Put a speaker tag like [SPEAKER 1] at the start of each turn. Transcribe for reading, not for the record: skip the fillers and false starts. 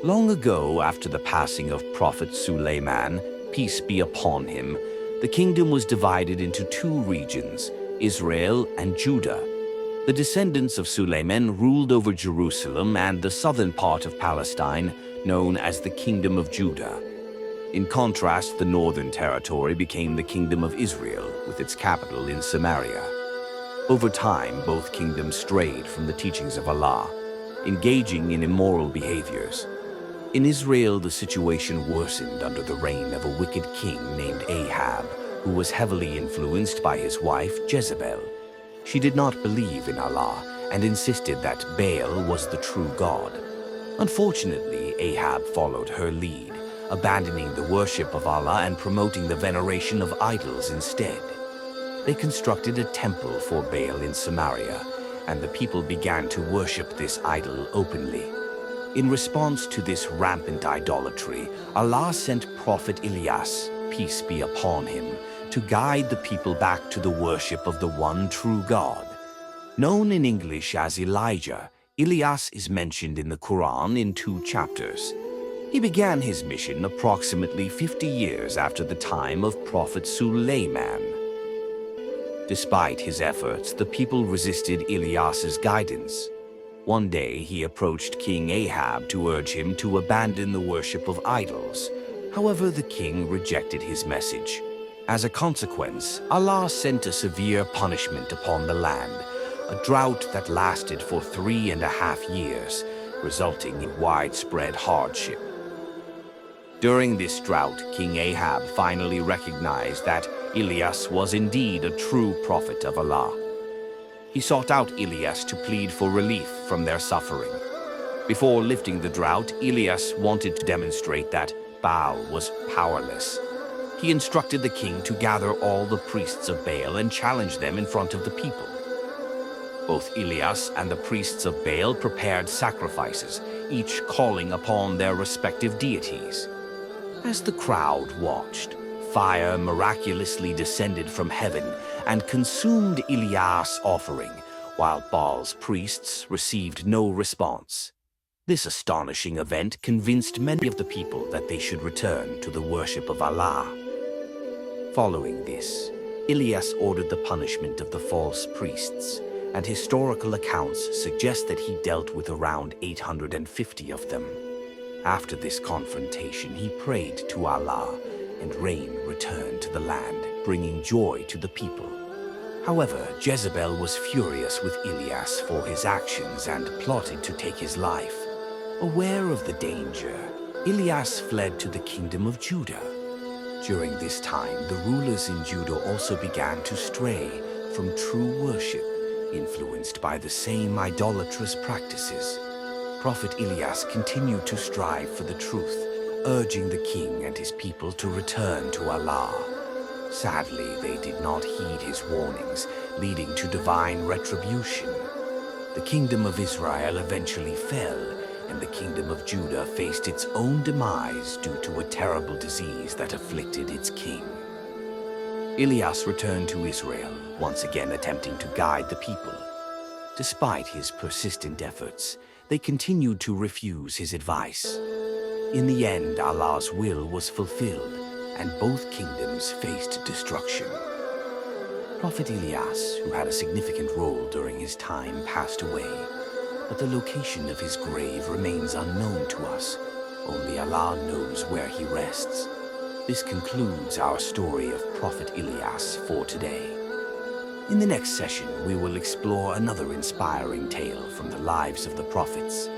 [SPEAKER 1] Long ago, after the passing of Prophet Suleiman, peace be upon him, the kingdom was divided into two regions, Israel and Judah. The descendants of Suleiman ruled over Jerusalem and the southern part of Palestine, known as the Kingdom of Judah. In contrast, the northern territory became the Kingdom of Israel, with its capital in Samaria. Over time, both kingdoms strayed from the teachings of Allah, engaging in immoral behaviors. In Israel, the situation worsened under the reign of a wicked king named Ahab, who was heavily influenced by his wife Jezebel. She did not believe in Allah and insisted that Baal was the true God. Unfortunately, Ahab followed her lead, abandoning the worship of Allah and promoting the veneration of idols instead. They constructed a temple for Baal in Samaria, and the people began to worship this idol openly. In response to this rampant idolatry, Allah sent Prophet Ilyas, peace be upon him, to guide the people back to the worship of the one true God. Known in English as Elijah, Ilyas is mentioned in the Quran in 2 chapters. He began his mission approximately 50 years after the time of Prophet Suleiman. Despite his efforts, the people resisted Ilyas's guidance. One day, he approached King Ahab to urge him to abandon the worship of idols. However, the king rejected his message. As a consequence, Allah sent a severe punishment upon the land, a drought that lasted for 3.5 years, resulting in widespread hardship. During this drought, King Ahab finally recognized that Ilyas was indeed a true prophet of Allah. He sought out Ilyas to plead for relief from their suffering. Before lifting the drought, Ilyas wanted to demonstrate that Baal was powerless. He instructed the king to gather all the priests of Baal and challenge them in front of the people. Both Ilyas and the priests of Baal prepared sacrifices, each calling upon their respective deities. As the crowd watched, fire miraculously descended from heaven and consumed Ilyas' offering, while Baal's priests received no response. This astonishing event convinced many of the people that they should return to the worship of Allah. Following this, Ilyas ordered the punishment of the false priests, and historical accounts suggest that he dealt with around 850 of them. After this confrontation, he prayed to Allah, and rain returned to the land, bringing joy to the people. However, Jezebel was furious with Ilyas for his actions and plotted to take his life. Aware of the danger, Ilyas fled to the kingdom of Judah. During this time, the rulers in Judah also began to stray from true worship, influenced by the same idolatrous practices. Prophet Ilyas continued to strive for the truth, urging the king and his people to return to Allah. Sadly, they did not heed his warnings, leading to divine retribution. The kingdom of Israel eventually fell, and the kingdom of Judah faced its own demise due to a terrible disease that afflicted its king. Ilyas returned to Israel, once again attempting to guide the people. Despite his persistent efforts, they continued to refuse his advice. In the end, Allah's will was fulfilled, and both kingdoms faced destruction. Prophet Ilyas, who had a significant role during his time, passed away, but the location of his grave remains unknown to us. Only Allah knows where he rests. This concludes our story of Prophet Ilyas for today. In the next session, we will explore another inspiring tale from the lives of the prophets.